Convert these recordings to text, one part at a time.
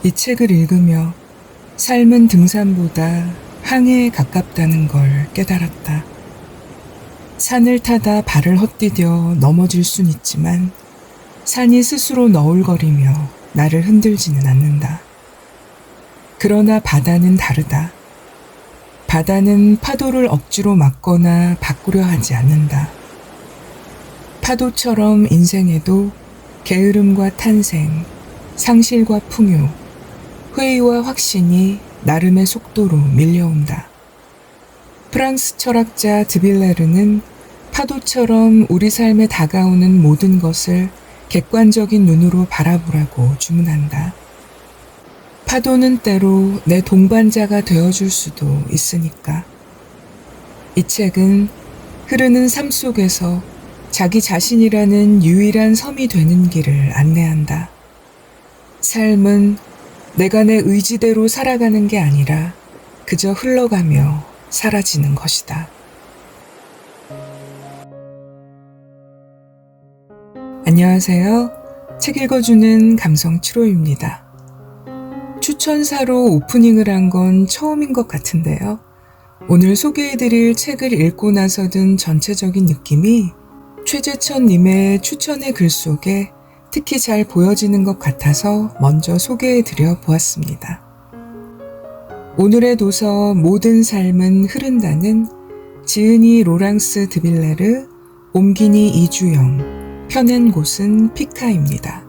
이 책을 읽으며 삶은 등산보다 항해에 가깝다는 걸 깨달았다. 산을 타다 발을 헛디뎌 넘어질 순 있지만 산이 스스로 너울거리며 나를 흔들지는 않는다. 그러나 바다는 다르다. 바다는 파도를 억지로 막거나 바꾸려 하지 않는다. 파도처럼 인생에도 게으름과 탄생, 상실과 풍요, 회의와 확신이 나름의 속도로 밀려온다. 프랑스 철학자 드빌레르는 파도처럼 우리 삶에 다가오는 모든 것을 객관적인 눈으로 바라보라고 주문한다. 파도는 때로 내 동반자가 되어줄 수도 있으니까. 이 책은 흐르는 삶 속에서 자기 자신이라는 유일한 섬이 되는 길을 안내한다. 삶은 내가 내 의지대로 살아가는 게 아니라 그저 흘러가며 사라지는 것이다. 안녕하세요. 책 읽어주는 감성 7호입니다. 추천사로 오프닝을 한 건 처음인 것 같은데요. 오늘 소개해드릴 책을 읽고 나서 든 전체적인 느낌이 최재천님의 추천의 글 속에 특히 잘 보여지는 것 같아서 먼저 소개해드려 보았습니다. 오늘의 도서 모든 삶은 흐른다는 지은이 로랑스 드빌레르, 옮기니 이주영, 펴낸 곳은 피카입니다.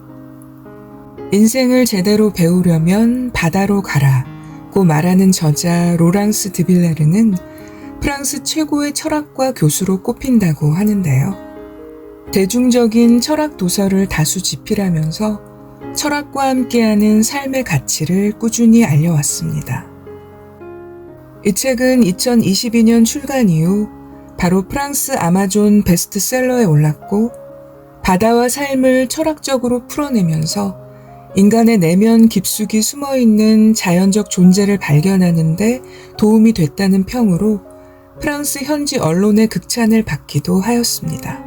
인생을 제대로 배우려면 바다로 가라고 말하는 저자 로랑스 드빌레르는 프랑스 최고의 철학과 교수로 꼽힌다고 하는데요. 대중적인 철학 도서를 다수 집필하면서 철학과 함께하는 삶의 가치를 꾸준히 알려왔습니다. 이 책은 2022년 출간 이후 바로 프랑스 아마존 베스트셀러에 올랐고 바다와 삶을 철학적으로 풀어내면서 인간의 내면 깊숙이 숨어있는 자연적 존재를 발견하는 데 도움이 됐다는 평으로 프랑스 현지 언론의 극찬을 받기도 하였습니다.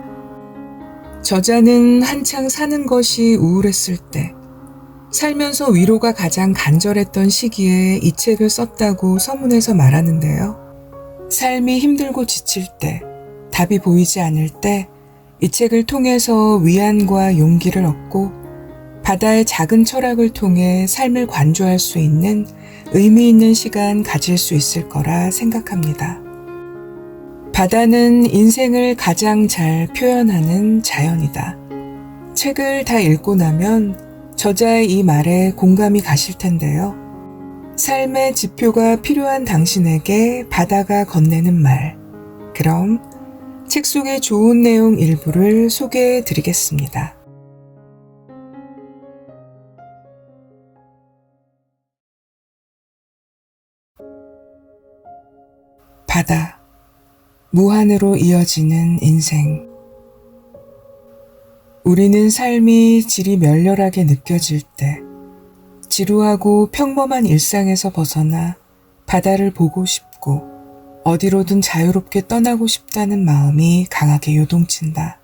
저자는 한창 사는 것이 우울했을 때, 살면서 위로가 가장 간절했던 시기에 이 책을 썼다고 서문에서 말하는데요. 삶이 힘들고 지칠 때, 답이 보이지 않을 때, 이 책을 통해서 위안과 용기를 얻고 바다의 작은 철학을 통해 삶을 관조할 수 있는 의미 있는 시간 가질 수 있을 거라 생각합니다. 바다는 인생을 가장 잘 표현하는 자연이다. 책을 다 읽고 나면 저자의 이 말에 공감이 가실 텐데요. 삶의 지표가 필요한 당신에게 바다가 건네는 말. 그럼 책 속의 좋은 내용 일부를 소개해 드리겠습니다. 바다. 무한으로 이어지는 인생. 우리는 삶이 질이 멸렬하게 느껴질 때 지루하고 평범한 일상에서 벗어나 바다를 보고 싶고 어디로든 자유롭게 떠나고 싶다는 마음이 강하게 요동친다.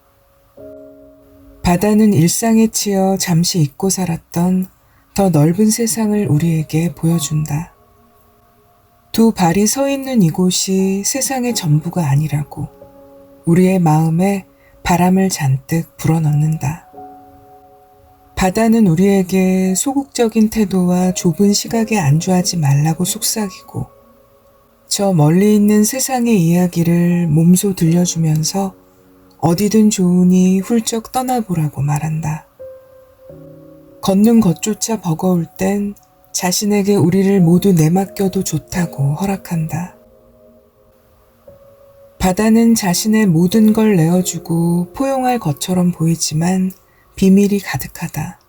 바다는 일상에 치여 잠시 잊고 살았던 더 넓은 세상을 우리에게 보여준다. 두 발이 서 있는 이곳이 세상의 전부가 아니라고 우리의 마음에 바람을 잔뜩 불어넣는다. 바다는 우리에게 소극적인 태도와 좁은 시각에 안주하지 말라고 속삭이고 저 멀리 있는 세상의 이야기를 몸소 들려주면서 어디든 좋으니 훌쩍 떠나보라고 말한다. 걷는 것조차 버거울 땐 자신에게 우리를 모두 내맡겨도 좋다고 허락한다. 바다는 자신의 모든 걸 내어주고 포용할 것처럼 보이지만 비밀이 가득하다.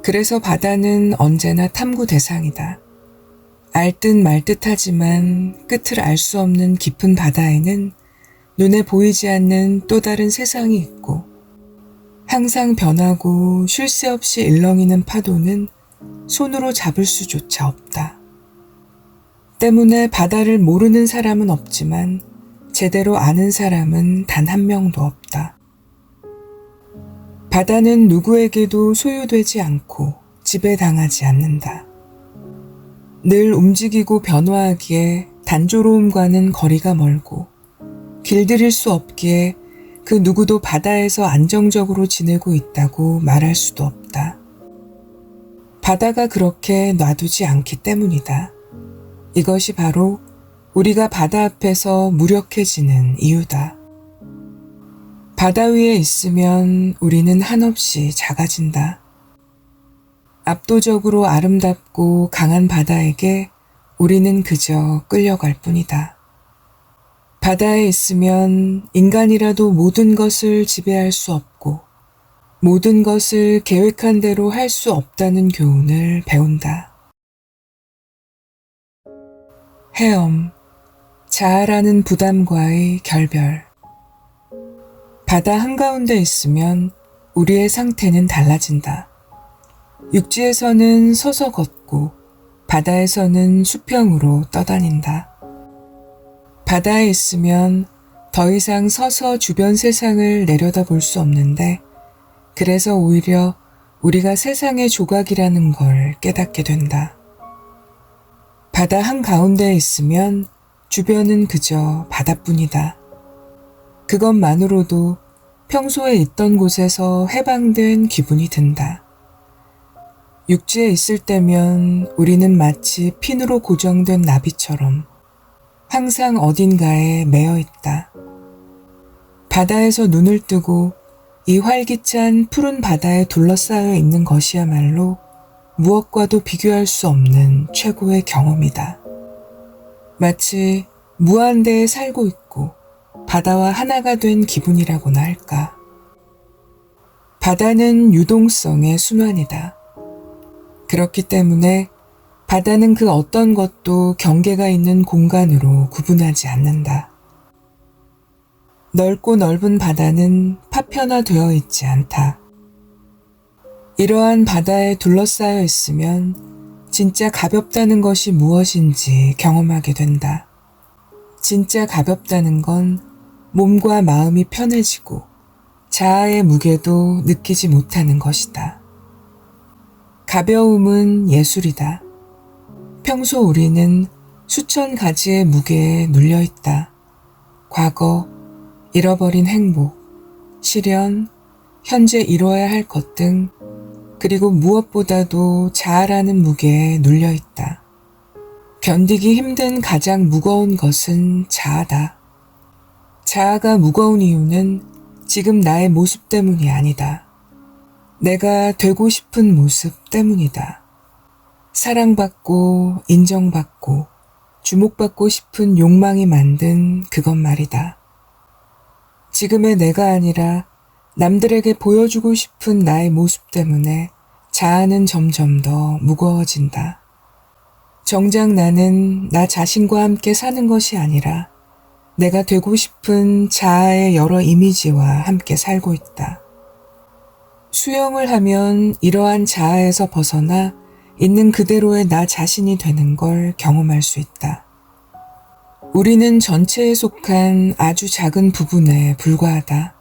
그래서 바다는 언제나 탐구 대상이다. 알듯 말듯 하지만 끝을 알 수 없는 깊은 바다에는 눈에 보이지 않는 또 다른 세상이 있고 항상 변하고 쉴 새 없이 일렁이는 파도는 손으로 잡을 수조차 없다. 때문에 바다를 모르는 사람은 없지만 제대로 아는 사람은 단 한 명도 없다. 바다는 누구에게도 소유되지 않고 지배당하지 않는다. 늘 움직이고 변화하기에 단조로움과는 거리가 멀고 길들일 수 없기에 그 누구도 바다에서 안정적으로 지내고 있다고 말할 수도 없다. 바다가 그렇게 놔두지 않기 때문이다. 이것이 바로 우리가 바다 앞에서 무력해지는 이유다. 바다 위에 있으면 우리는 한없이 작아진다. 압도적으로 아름답고 강한 바다에게 우리는 그저 끌려갈 뿐이다. 바다에 있으면 인간이라도 모든 것을 지배할 수 없고 모든 것을 계획한 대로 할 수 없다는 교훈을 배운다. 헤엄, 자아라는 부담과의 결별. 바다 한가운데 있으면 우리의 상태는 달라진다. 육지에서는 서서 걷고 바다에서는 수평으로 떠다닌다. 바다에 있으면 더 이상 서서 주변 세상을 내려다볼 수 없는데 그래서 오히려 우리가 세상의 조각이라는 걸 깨닫게 된다. 바다 한가운데에 있으면 주변은 그저 바다뿐이다. 그것만으로도 평소에 있던 곳에서 해방된 기분이 든다. 육지에 있을 때면 우리는 마치 핀으로 고정된 나비처럼 항상 어딘가에 매여 있다. 바다에서 눈을 뜨고 이 활기찬 푸른 바다에 둘러싸여 있는 것이야말로 무엇과도 비교할 수 없는 최고의 경험이다. 마치 무한대에 살고 있고 바다와 하나가 된 기분이라고나 할까. 바다는 유동성의 순환이다. 그렇기 때문에 바다는 그 어떤 것도 경계가 있는 공간으로 구분하지 않는다. 넓고 넓은 바다는 파편화되어 있지 않다. 이러한 바다에 둘러싸여 있으면 진짜 가볍다는 것이 무엇인지 경험하게 된다. 진짜 가볍다는 건 몸과 마음이 편해지고 자아의 무게도 느끼지 못하는 것이다. 가벼움은 예술이다. 평소 우리는 수천 가지의 무게에 눌려 있다. 과거, 잃어버린 행복, 실현, 현재 이뤄야 할 것 등 그리고 무엇보다도 자아라는 무게에 눌려 있다. 견디기 힘든 가장 무거운 것은 자아다. 자아가 무거운 이유는 지금 나의 모습 때문이 아니다. 내가 되고 싶은 모습 때문이다. 사랑받고 인정받고 주목받고 싶은 욕망이 만든 그것 말이다. 지금의 내가 아니라 남들에게 보여주고 싶은 나의 모습 때문에 자아는 점점 더 무거워진다. 정작 나는 나 자신과 함께 사는 것이 아니라 내가 되고 싶은 자아의 여러 이미지와 함께 살고 있다. 수영을 하면 이러한 자아에서 벗어나 있는 그대로의 나 자신이 되는 걸 경험할 수 있다. 우리는 전체에 속한 아주 작은 부분에 불과하다.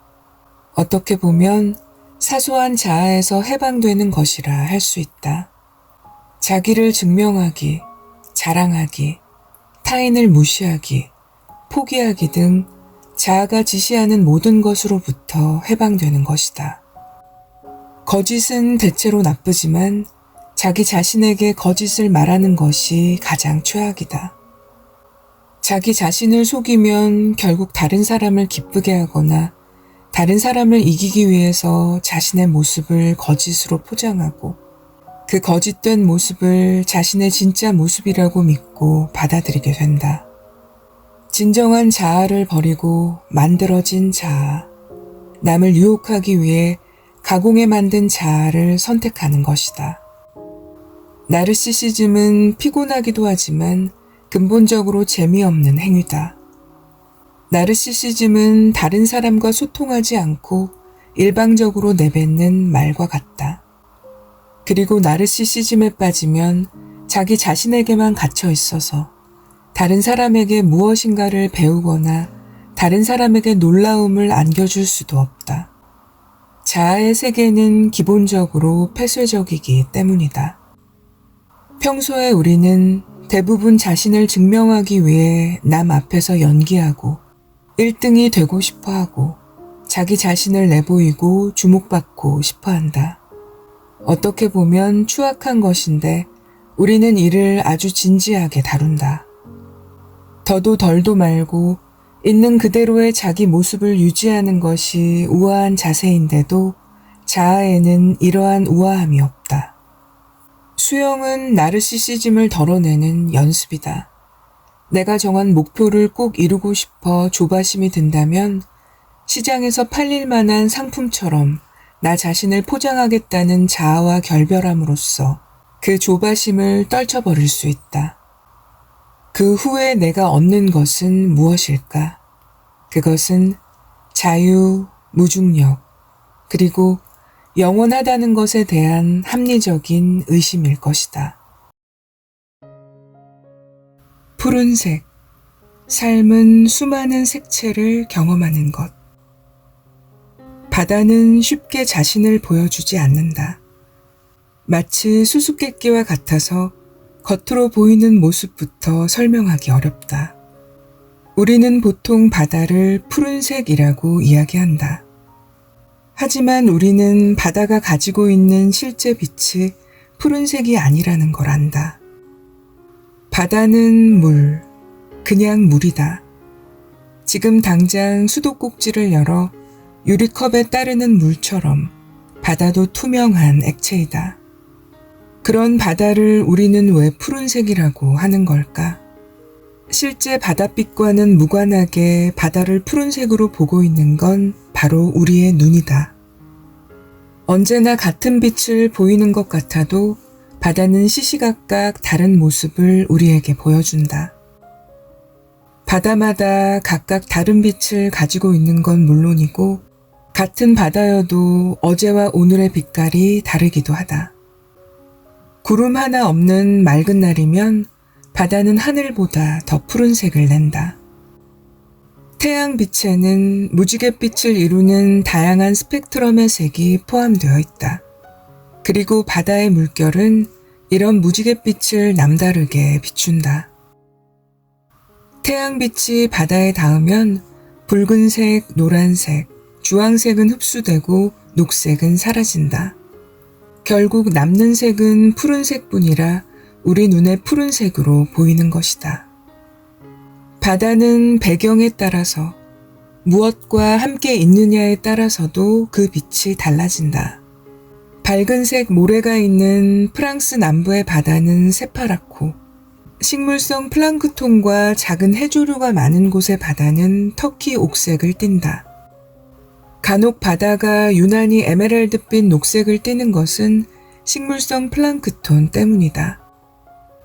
어떻게 보면 사소한 자아에서 해방되는 것이라 할 수 있다. 자기를 증명하기, 자랑하기, 타인을 무시하기, 포기하기 등 자아가 지시하는 모든 것으로부터 해방되는 것이다. 거짓은 대체로 나쁘지만 자기 자신에게 거짓을 말하는 것이 가장 최악이다. 자기 자신을 속이면 결국 다른 사람을 기쁘게 하거나 다른 사람을 이기기 위해서 자신의 모습을 거짓으로 포장하고 그 거짓된 모습을 자신의 진짜 모습이라고 믿고 받아들이게 된다. 진정한 자아를 버리고 만들어진 자아, 남을 유혹하기 위해 가공해 만든 자아를 선택하는 것이다. 나르시시즘은 피곤하기도 하지만 근본적으로 재미없는 행위다. 나르시시즘은 다른 사람과 소통하지 않고 일방적으로 내뱉는 말과 같다. 그리고 나르시시즘에 빠지면 자기 자신에게만 갇혀 있어서 다른 사람에게 무엇인가를 배우거나 다른 사람에게 놀라움을 안겨줄 수도 없다. 자아의 세계는 기본적으로 폐쇄적이기 때문이다. 평소에 우리는 대부분 자신을 증명하기 위해 남 앞에서 연기하고 1등이 되고 싶어하고 자기 자신을 내보이고 주목받고 싶어한다. 어떻게 보면 추악한 것인데 우리는 이를 아주 진지하게 다룬다. 더도 덜도 말고 있는 그대로의 자기 모습을 유지하는 것이 우아한 자세인데도 자아에는 이러한 우아함이 없다. 수영은 나르시시즘을 덜어내는 연습이다. 내가 정한 목표를 꼭 이루고 싶어 조바심이 든다면 시장에서 팔릴 만한 상품처럼 나 자신을 포장하겠다는 자아와 결별함으로써 그 조바심을 떨쳐버릴 수 있다. 그 후에 내가 얻는 것은 무엇일까? 그것은 자유, 무중력, 그리고 영원하다는 것에 대한 합리적인 의심일 것이다. 푸른색, 삶은 수많은 색채를 경험하는 것. 바다는 쉽게 자신을 보여주지 않는다. 마치 수수께끼와 같아서 겉으로 보이는 모습부터 설명하기 어렵다. 우리는 보통 바다를 푸른색이라고 이야기한다. 하지만 우리는 바다가 가지고 있는 실제 빛이 푸른색이 아니라는 걸 안다. 바다는 물, 그냥 물이다. 지금 당장 수도꼭지를 열어 유리컵에 따르는 물처럼 바다도 투명한 액체이다. 그런 바다를 우리는 왜 푸른색이라고 하는 걸까? 실제 바닷빛과는 무관하게 바다를 푸른색으로 보고 있는 건 바로 우리의 눈이다. 언제나 같은 빛을 보이는 것 같아도 바다는 시시각각 다른 모습을 우리에게 보여준다. 바다마다 각각 다른 빛을 가지고 있는 건 물론이고 같은 바다여도 어제와 오늘의 빛깔이 다르기도 하다. 구름 하나 없는 맑은 날이면 바다는 하늘보다 더 푸른색을 낸다. 태양빛에는 무지갯빛을 이루는 다양한 스펙트럼의 색이 포함되어 있다. 그리고 바다의 물결은 이런 무지갯빛을 남다르게 비춘다. 태양빛이 바다에 닿으면 붉은색, 노란색, 주황색은 흡수되고 녹색은 사라진다. 결국 남는 색은 푸른색뿐이라 우리 눈에 푸른색으로 보이는 것이다. 바다는 배경에 따라서 무엇과 함께 있느냐에 따라서도 그 빛이 달라진다. 밝은색 모래가 있는 프랑스 남부의 바다는 새파랗고 식물성 플랑크톤과 작은 해조류가 많은 곳의 바다는 터키 옥색을 띈다. 간혹 바다가 유난히 에메랄드빛 녹색을 띠는 것은 식물성 플랑크톤 때문이다.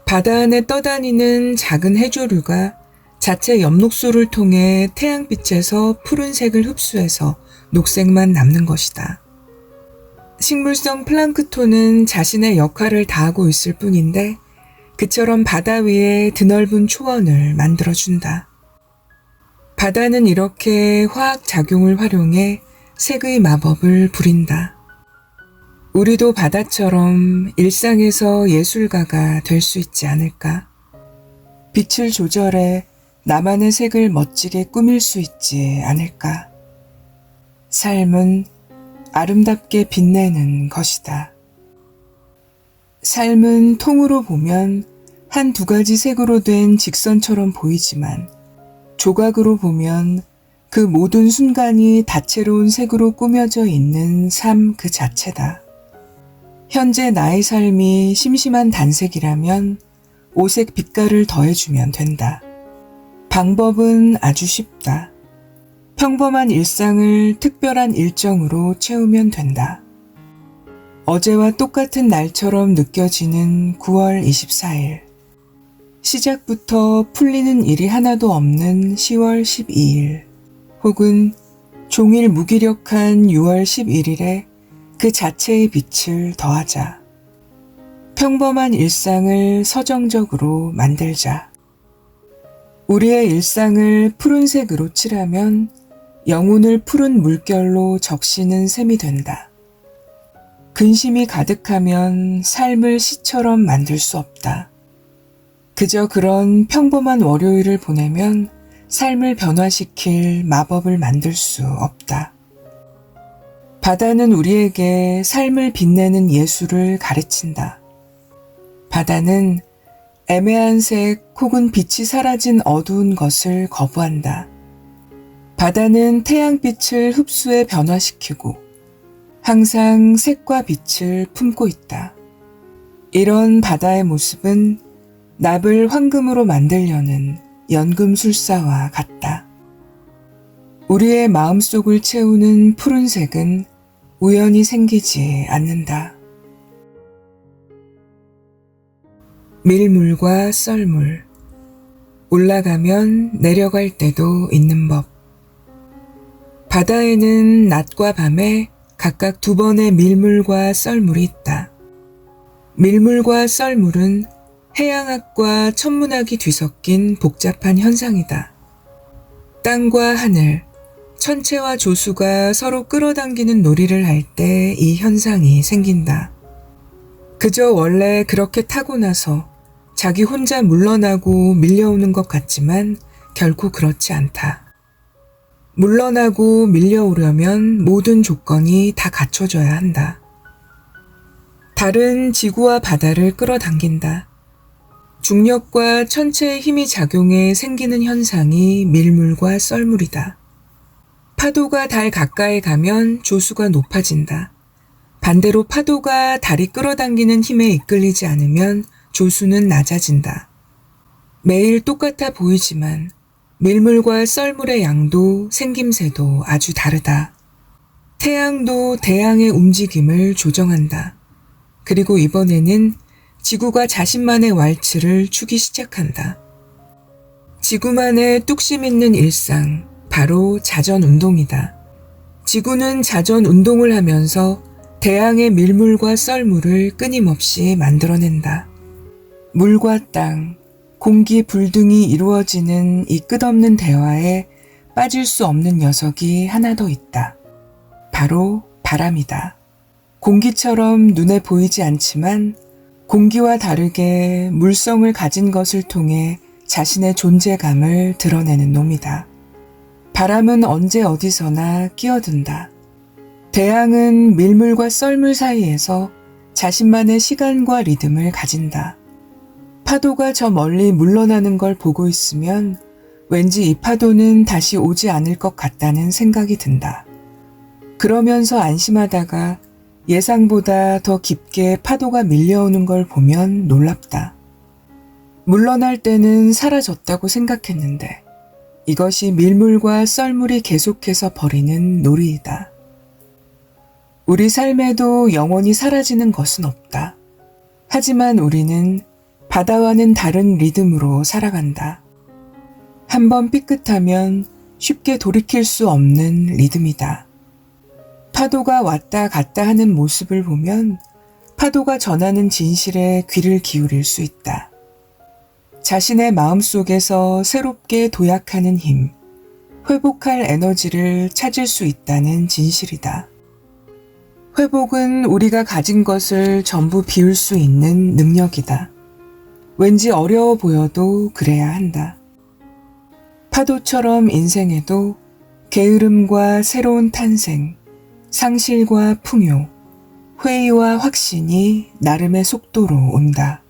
바다 안에 떠다니는 작은 해조류가 자체 엽록소를 통해 태양빛에서 푸른색을 흡수해서 녹색만 남는 것이다. 식물성 플랑크톤은 자신의 역할을 다하고 있을 뿐인데 그처럼 바다 위에 드넓은 초원을 만들어준다. 바다는 이렇게 화학작용을 활용해 색의 마법을 부린다. 우리도 바다처럼 일상에서 예술가가 될 수 있지 않을까? 빛을 조절해 나만의 색을 멋지게 꾸밀 수 있지 않을까? 삶은 아름답게 빛내는 것이다. 삶은 통으로 보면 한두 가지 색으로 된 직선처럼 보이지만 조각으로 보면 그 모든 순간이 다채로운 색으로 꾸며져 있는 삶 그 자체다. 현재 나의 삶이 심심한 단색이라면 오색 빛깔을 더해주면 된다. 방법은 아주 쉽다. 평범한 일상을 특별한 일정으로 채우면 된다. 어제와 똑같은 날처럼 느껴지는 9월 24일. 시작부터 풀리는 일이 하나도 없는 10월 12일. 혹은 종일 무기력한 6월 11일에 그 자체의 빛을 더하자. 평범한 일상을 서정적으로 만들자. 우리의 일상을 푸른색으로 칠하면 영혼을 푸른 물결로 적시는 셈이 된다. 근심이 가득하면 삶을 시처럼 만들 수 없다. 그저 그런 평범한 월요일을 보내면 삶을 변화시킬 마법을 만들 수 없다. 바다는 우리에게 삶을 빛내는 예술을 가르친다. 바다는 애매한 색 혹은 빛이 사라진 어두운 것을 거부한다. 바다는 태양빛을 흡수해 변화시키고 항상 색과 빛을 품고 있다. 이런 바다의 모습은 납을 황금으로 만들려는 연금술사와 같다. 우리의 마음속을 채우는 푸른색은 우연히 생기지 않는다. 밀물과 썰물, 올라가면 내려갈 때도 있는 법. 바다에는 낮과 밤에 각각 2번의 밀물과 썰물이 있다. 밀물과 썰물은 해양학과 천문학이 뒤섞인 복잡한 현상이다. 땅과 하늘, 천체와 조수가 서로 끌어당기는 놀이를 할 때 이 현상이 생긴다. 그저 원래 그렇게 타고나서 자기 혼자 물러나고 밀려오는 것 같지만 결코 그렇지 않다. 물러나고 밀려오려면 모든 조건이 다 갖춰져야 한다. 달은 지구와 바다를 끌어당긴다. 중력과 천체의 힘이 작용해 생기는 현상이 밀물과 썰물이다. 파도가 달 가까이 가면 조수가 높아진다. 반대로 파도가 달이 끌어당기는 힘에 이끌리지 않으면 조수는 낮아진다. 매일 똑같아 보이지만 밀물과 썰물의 양도 생김새도 아주 다르다. 태양도 대양의 움직임을 조정한다. 그리고 이번에는 지구가 자신만의 왈츠를 추기 시작한다. 지구만의 뚝심 있는 일상, 바로 자전운동이다. 지구는 자전운동을 하면서 대양의 밀물과 썰물을 끊임없이 만들어낸다. 물과 땅, 공기 불등이 이루어지는 이 끝없는 대화에 빠질 수 없는 녀석이 하나 더 있다. 바로 바람이다. 공기처럼 눈에 보이지 않지만 공기와 다르게 물성을 가진 것을 통해 자신의 존재감을 드러내는 놈이다. 바람은 언제 어디서나 끼어든다. 대양은 밀물과 썰물 사이에서 자신만의 시간과 리듬을 가진다. 파도가 저 멀리 물러나는 걸 보고 있으면 왠지 이 파도는 다시 오지 않을 것 같다는 생각이 든다. 그러면서 안심하다가 예상보다 더 깊게 파도가 밀려오는 걸 보면 놀랍다. 물러날 때는 사라졌다고 생각했는데 이것이 밀물과 썰물이 계속해서 벌이는 놀이이다. 우리 삶에도 영원히 사라지는 것은 없다. 하지만 우리는 바다와는 다른 리듬으로 살아간다. 한번 삐끗하면 쉽게 돌이킬 수 없는 리듬이다. 파도가 왔다 갔다 하는 모습을 보면 파도가 전하는 진실에 귀를 기울일 수 있다. 자신의 마음속에서 새롭게 도약하는 힘, 회복할 에너지를 찾을 수 있다는 진실이다. 회복은 우리가 가진 것을 전부 비울 수 있는 능력이다. 왠지 어려워 보여도 그래야 한다. 파도처럼 인생에도 게으름과 새로운 탄생, 상실과 풍요, 회의와 확신이 나름의 속도로 온다.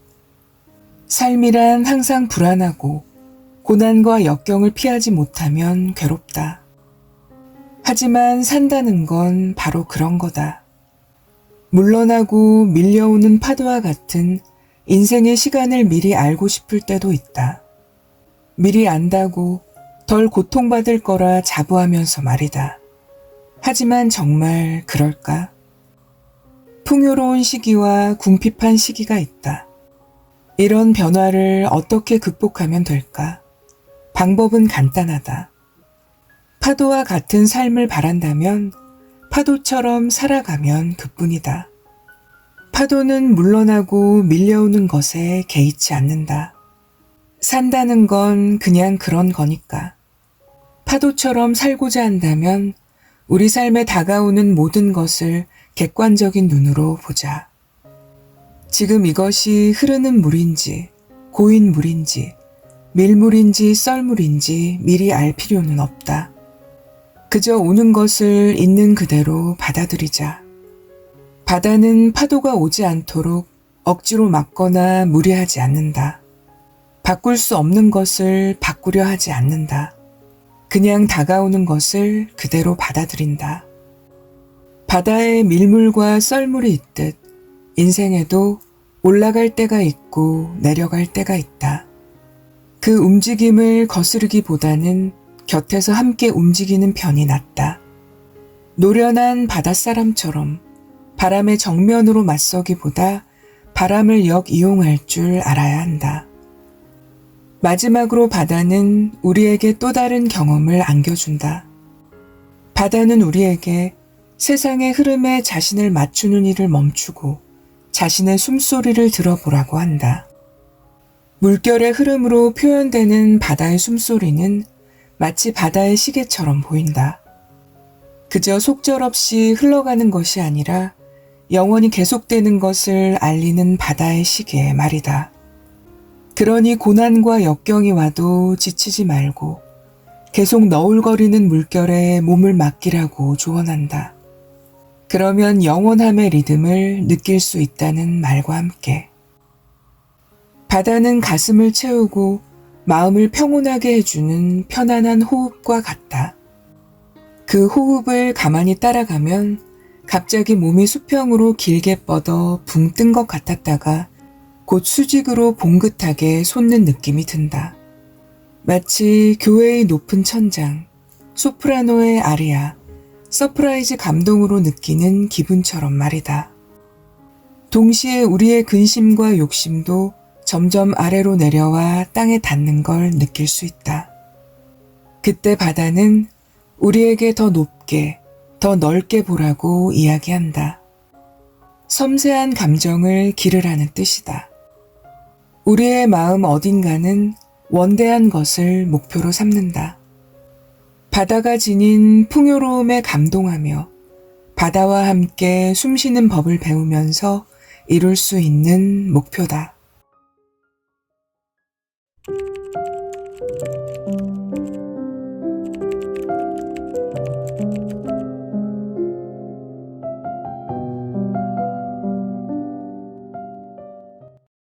삶이란 항상 불안하고 고난과 역경을 피하지 못하면 괴롭다. 하지만 산다는 건 바로 그런 거다. 물러나고 밀려오는 파도와 같은 인생의 시간을 미리 알고 싶을 때도 있다. 미리 안다고 덜 고통받을 거라 자부하면서 말이다. 하지만 정말 그럴까? 풍요로운 시기와 궁핍한 시기가 있다. 이런 변화를 어떻게 극복하면 될까? 방법은 간단하다. 파도와 같은 삶을 바란다면 파도처럼 살아가면 그뿐이다. 파도는 물러나고 밀려오는 것에 개의치 않는다. 산다는 건 그냥 그런 거니까. 파도처럼 살고자 한다면 우리 삶에 다가오는 모든 것을 객관적인 눈으로 보자. 지금 이것이 흐르는 물인지, 고인 물인지, 밀물인지 썰물인지 미리 알 필요는 없다. 그저 오는 것을 있는 그대로 받아들이자. 바다는 파도가 오지 않도록 억지로 막거나 무리하지 않는다. 바꿀 수 없는 것을 바꾸려 하지 않는다. 그냥 다가오는 것을 그대로 받아들인다. 바다에 밀물과 썰물이 있듯 인생에도 올라갈 때가 있고 내려갈 때가 있다. 그 움직임을 거스르기보다는 곁에서 함께 움직이는 편이 낫다. 노련한 바닷사람처럼 바람의 정면으로 맞서기보다 바람을 역이용할 줄 알아야 한다. 마지막으로 바다는 우리에게 또 다른 경험을 안겨준다. 바다는 우리에게 세상의 흐름에 자신을 맞추는 일을 멈추고 자신의 숨소리를 들어보라고 한다. 물결의 흐름으로 표현되는 바다의 숨소리는 마치 바다의 시계처럼 보인다. 그저 속절없이 흘러가는 것이 아니라 영원히 계속되는 것을 알리는 바다의 시계 말이다. 그러니 고난과 역경이 와도 지치지 말고 계속 너울거리는 물결에 몸을 맡기라고 조언한다. 그러면 영원함의 리듬을 느낄 수 있다는 말과 함께. 바다는 가슴을 채우고 마음을 평온하게 해주는 편안한 호흡과 같다. 그 호흡을 가만히 따라가면 갑자기 몸이 수평으로 길게 뻗어 붕 뜬 것 같았다가 곧 수직으로 봉긋하게 솟는 느낌이 든다. 마치 교회의 높은 천장, 소프라노의 아리아, 서프라이즈 감동으로 느끼는 기분처럼 말이다. 동시에 우리의 근심과 욕심도 점점 아래로 내려와 땅에 닿는 걸 느낄 수 있다. 그때 바다는 우리에게 더 높게, 더 넓게 보라고 이야기한다. 섬세한 감정을 기르라는 뜻이다. 우리의 마음 어딘가는 원대한 것을 목표로 삼는다. 바다가 지닌 풍요로움에 감동하며 바다와 함께 숨쉬는 법을 배우면서 이룰 수 있는 목표다.